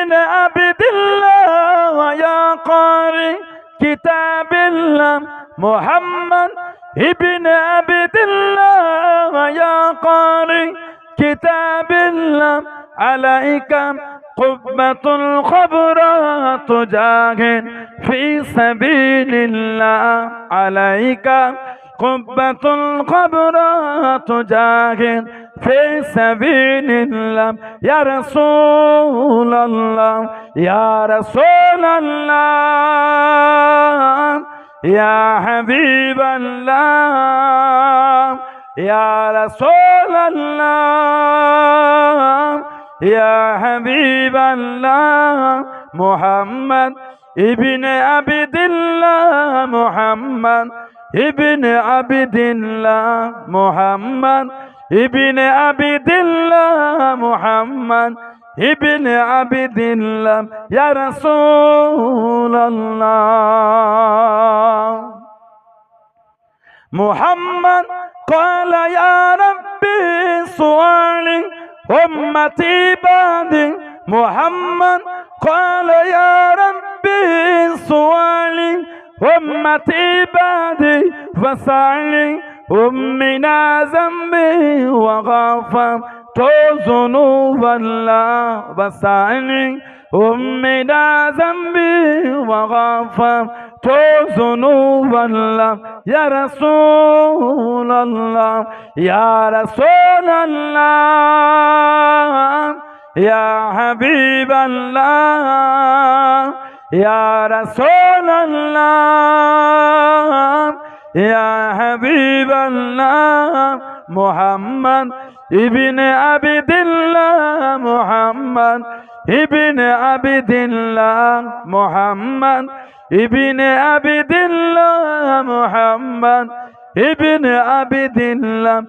ابن عبد الله يا قارئ كتاب الله محمد ابن عبد الله يا قارئ كتاب الله عليك قبة الخبراء تجاهد في سبيل الله عليك قبة الخبراء تجاهد في سبيل الله يا رسول الله يا رسول الله يا حبيب الله يا رسول الله يا حبيب الله محمد ابن عبد الله محمد ابن عبد الله محمد ابن عبد الله محمد ابن عبد الله يا رسول الله محمد قال يا ربي سؤالي أمتي بعدي محمد قال يا ربي سؤالي أمتي بعدي فسألي أمنا ذنبي وغفرت ذنوب الله فسألي أمنا ذنبي وغفرت ذنوب الله يا رسول الله يا رسول الله يا حبيب الله يا رسول الله يا حبيب الله محمد ابن عبد الله محمد ابن عبد الله محمد ابن عبد الله محمد ابن عبد الله